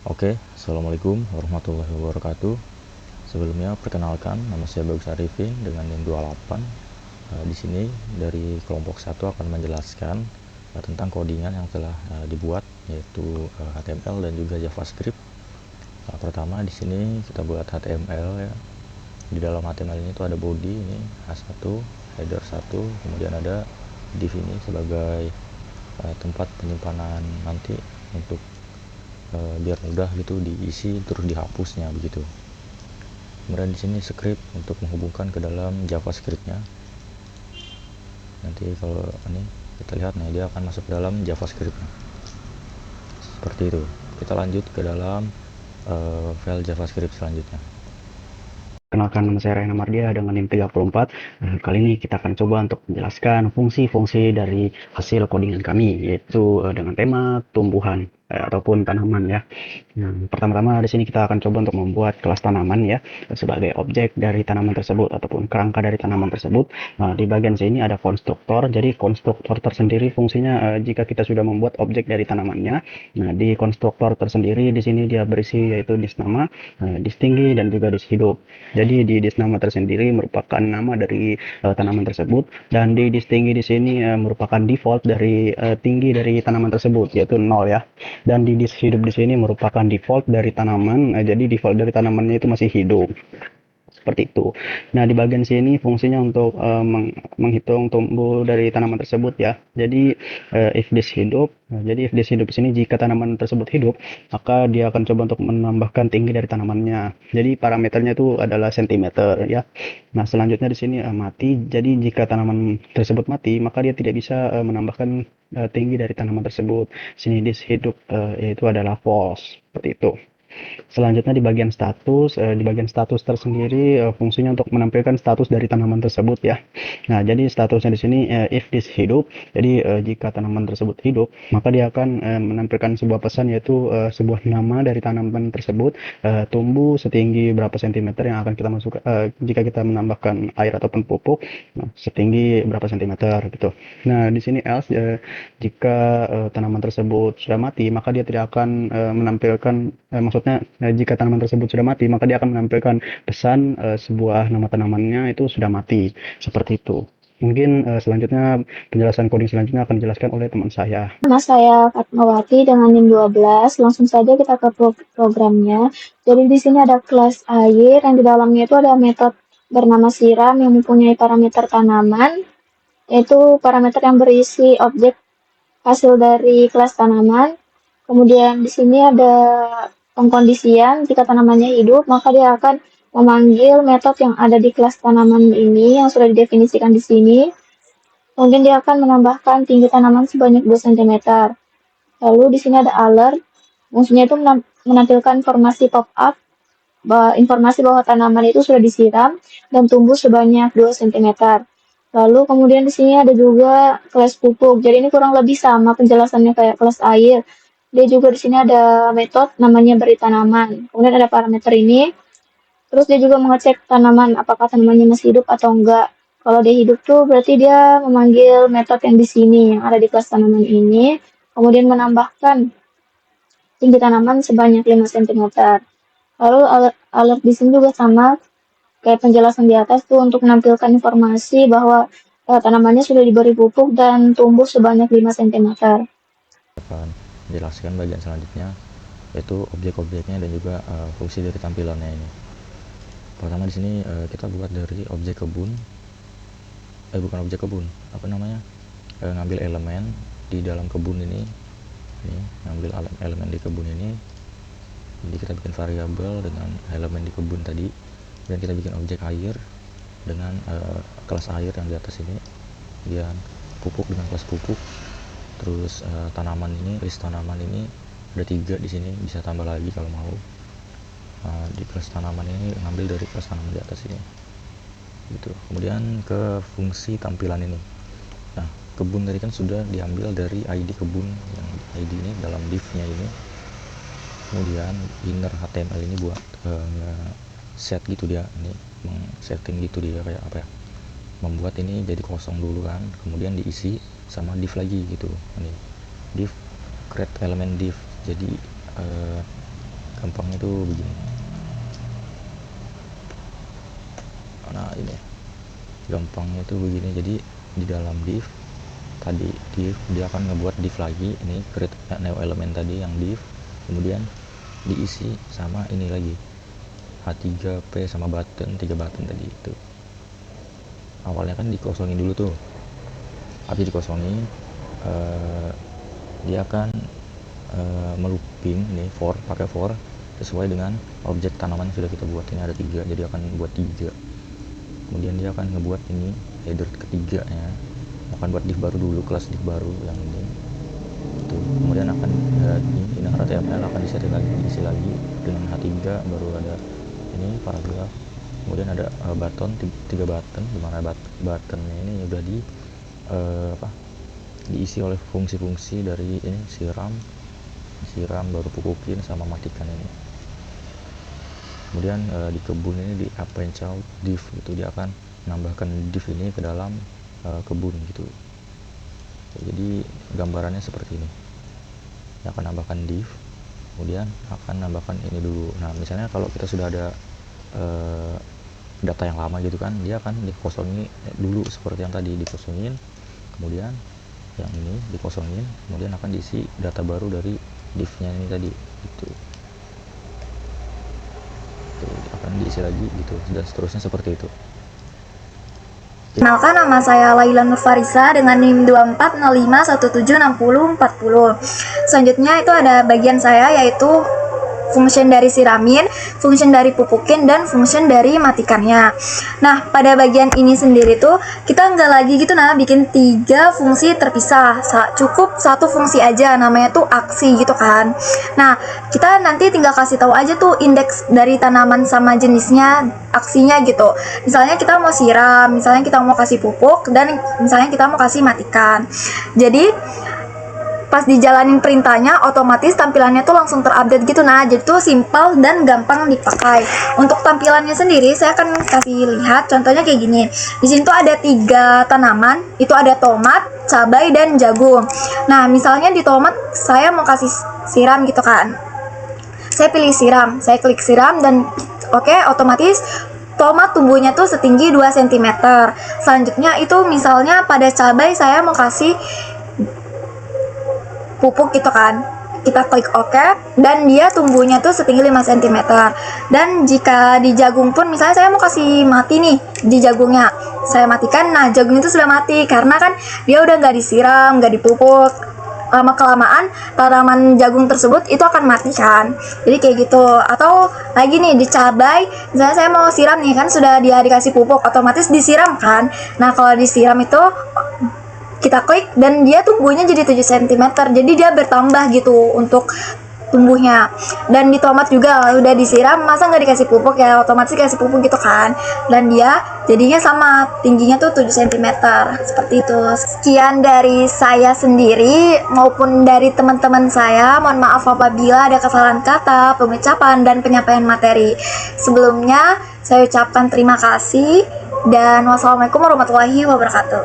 Oke, Assalamualaikum warahmatullahi wabarakatuh. Sebelumnya perkenalkan, nama saya Bagus Arifin dengan NIM 28. Di sini dari kelompok 1 akan menjelaskan tentang codingan yang telah dibuat, yaitu HTML dan juga JavaScript. Pertama di sini kita buat HTML ya. Di dalam HTML ini tuh ada body ini H1, header 1, kemudian ada div ini sebagai tempat penyimpanan nanti untuk biar mudah gitu diisi terus dihapusnya begitu. Kemudian di sini script untuk menghubungkan ke dalam JavaScript-nya. Nanti kalau ini kita lihat nih dia akan masuk ke dalam JavaScript-nya. Seperti itu. Kita lanjut ke dalam file JavaScript selanjutnya. Kenalkan, nama saya Rayna Mardia dengan NIM 34. Kali ini kita akan coba untuk menjelaskan fungsi-fungsi dari hasil codingan kami, yaitu dengan tema tumbuhan ataupun tanaman ya. Pertama-tama di sini kita akan coba untuk membuat kelas tanaman ya, sebagai objek dari tanaman tersebut ataupun kerangka dari tanaman tersebut. Nah, di bagian sini ada konstruktor. Jadi konstruktor tersendiri fungsinya jika kita sudah membuat objek dari tanamannya. Nah, di konstruktor tersendiri di sini dia berisi yaitu dis nama, dis tinggi dan juga dis hidup. Jadi di dis nama tersendiri merupakan nama dari tanaman tersebut, dan di dis tinggi di sini merupakan default dari tinggi dari tanaman tersebut, yaitu 0 ya. Dan di dis hidup di sini merupakan default dari tanaman, jadi default dari tanamannya itu masih hidup. Seperti itu. Nah, di bagian sini fungsinya untuk menghitung tumbuh dari tanaman tersebut ya. Jadi if this hidup, jadi if this hidup di sini jika tanaman tersebut hidup, maka dia akan coba untuk menambahkan tinggi dari tanamannya. Jadi parameternya itu adalah sentimeter ya. Nah, selanjutnya di sini mati. Jadi jika tanaman tersebut mati, maka dia tidak bisa menambahkan tinggi dari tanaman tersebut. Sini this hidup yaitu adalah false. Seperti itu. Selanjutnya di bagian status tersendiri fungsinya untuk menampilkan status dari tanaman tersebut ya. Nah, jadi statusnya di sini if this hidup. Jadi jika tanaman tersebut hidup, maka dia akan menampilkan sebuah pesan, yaitu sebuah nama dari tanaman tersebut tumbuh setinggi berapa sentimeter yang akan kita masukkan jika kita menambahkan air ataupun pupuk, nah, setinggi berapa sentimeter gitu. Nah, di sini else jika tanaman tersebut sudah mati, maka dia tidak akan menampilkan maksudnya jika tanaman tersebut sudah mati, maka dia akan menampilkan pesan sebuah nama tanamannya itu sudah mati. Seperti itu. Mungkin selanjutnya penjelasan coding selanjutnya akan dijelaskan oleh teman saya. Nama saya Fatmawati dengan NIM 12. Langsung saja kita ke programnya. Jadi di sini ada kelas air yang di dalamnya itu ada metode bernama siram yang mempunyai parameter tanaman, yaitu parameter yang berisi objek hasil dari kelas tanaman. Kemudian di sini ada pengkondisian, jika tanamannya hidup, maka dia akan memanggil metode yang ada di kelas tanaman ini yang sudah didefinisikan di sini. Kemudian dia akan menambahkan tinggi tanaman sebanyak 2 cm. Lalu di sini ada alert. Fungsinya itu menampilkan informasi pop-up, informasi bahwa tanaman itu sudah disiram dan tumbuh sebanyak 2 cm. Lalu kemudian di sini ada juga kelas pupuk. Jadi ini kurang lebih sama penjelasannya kayak kelas air. Dia juga di sini ada metode namanya beri tanaman. Kemudian ada parameter ini. Terus dia juga mengecek tanaman apakah tanamannya masih hidup atau enggak. Kalau dia hidup tuh berarti dia memanggil metode yang di sini yang ada di kelas tanaman ini, kemudian menambahkan tinggi tanaman sebanyak 5 cm. Lalu alert di sini juga sama kayak penjelasan di atas tuh untuk menampilkan informasi bahwa tanamannya sudah diberi pupuk dan tumbuh sebanyak 5 cm. Akan menjelaskan bagian selanjutnya, yaitu objek-objeknya dan juga fungsi dari tampilannya ini. Pertama di sini kita buat dari objek kebun, bukan objek kebun, apa namanya? Ngambil elemen di dalam kebun ini, ngambil elemen di kebun ini. Jadi kita bikin variabel dengan elemen di kebun tadi, dan kita bikin objek air dengan kelas air yang di atas ini, kemudian pupuk dengan kelas pupuk. Terus tanaman ini, list tanaman ini ada 3 di sini, bisa tambah lagi kalau mau. Di kelas tanaman ini ngambil dari kelas tanaman di atas ini gitu. Kemudian ke fungsi tampilan ini. Nah, kebun tadi kan sudah diambil dari ID kebun, yang ID ini dalam div-nya ini. Kemudian inner HTML ini buat set gitu, dia ini setting gitu, dia kayak apa ya, membuat ini jadi kosong dulu kan, kemudian diisi sama div lagi gitu. Ini div create element div. Jadi gampangnya tuh begini. Nah ini gampangnya tuh begini. Jadi di dalam div tadi, dia akan ngebuat div lagi, ini create new element tadi yang div, kemudian diisi sama ini lagi H3P sama button, 3 button tadi itu. Awalnya kan dikosongin dulu tuh, habis dikosongin dia akan melooping nih pakai for sesuai dengan objek tanaman yang sudah kita buat. Ini ada 3, jadi akan buat 3. Kemudian dia akan ngebuat ini header ketiganya, akan buat div baru dulu, kelas div baru yang ini itu. Kemudian akan ini dengan HTML akan disetting lagi, diisi lagi dengan H3, baru ada ini paragraf. Kemudian ada button, 3 button, dimana buttonnya ini udah diisi oleh fungsi-fungsi dari ini siram baru pupukin sama matikan ini. Kemudian di kebun ini di append child div gitu, dia akan menambahkan div ini ke dalam kebun gitu. Jadi gambarannya seperti ini, dia akan nambahkan div, kemudian akan nambahkan ini dulu. Nah misalnya kalau kita sudah ada data yang lama gitu kan, dia akan dikosongin dulu seperti yang tadi, dikosongin, kemudian yang ini dikosongin, kemudian akan diisi data baru dari div-nya ini tadi gitu. Tuh, akan diisi lagi gitu, dan seterusnya seperti itu. Kenalkan, nama saya Laila Nurfarisa dengan NIM 2405176040. Selanjutnya itu ada bagian saya, yaitu function dari siramin, function dari pupukin, dan function dari matikannya. Nah, pada bagian ini sendiri tuh kita nggak lagi gitu bikin 3 fungsi terpisah, cukup 1 fungsi aja, namanya tuh aksi gitu kan. Nah, kita nanti tinggal kasih tahu aja tuh indeks dari tanaman sama jenisnya, aksinya gitu. Misalnya kita mau siram, misalnya kita mau kasih pupuk, dan misalnya kita mau kasih matikan. Jadi pas dijalanin perintahnya, otomatis tampilannya tuh langsung terupdate gitu. Nah, jadi tuh simple dan gampang dipakai. Untuk tampilannya sendiri, saya akan kasih lihat contohnya kayak gini. Di sini tuh ada 3 tanaman, itu ada tomat, cabai, dan jagung. Nah, misalnya di tomat saya mau kasih siram gitu kan. Saya pilih siram, saya klik siram, dan oke, otomatis tomat tumbuhnya tuh setinggi 2 cm. Selanjutnya itu misalnya pada cabai saya mau kasih pupuk gitu kan, kita klik OK, dan dia tumbuhnya tuh setinggi 5 cm. Dan jika di jagung pun, misalnya saya mau kasih mati nih di jagungnya, saya matikan. Nah, jagung itu sudah mati karena kan dia udah nggak disiram, nggak dipupuk. Lama-kelamaan tanaman jagung tersebut itu akan mati kan. Jadi kayak gitu. Atau lagi nih di cabai, misalnya saya mau siram nih, kan sudah dia dikasih pupuk, otomatis disiram kan. Nah, kalau disiram itu kita klik dan dia tumbuhnya jadi 7 cm, jadi dia bertambah gitu untuk tumbuhnya. Dan di tomat juga udah disiram, masa nggak dikasih pupuk ya, otomatis dikasih pupuk gitu kan, dan dia jadinya sama, tingginya tuh 7 cm seperti itu. Sekian dari saya sendiri maupun dari teman-teman saya, mohon maaf apabila ada kesalahan kata, pengucapan, dan penyampaian materi. Sebelumnya saya ucapkan terima kasih dan wassalamualaikum warahmatullahi wabarakatuh.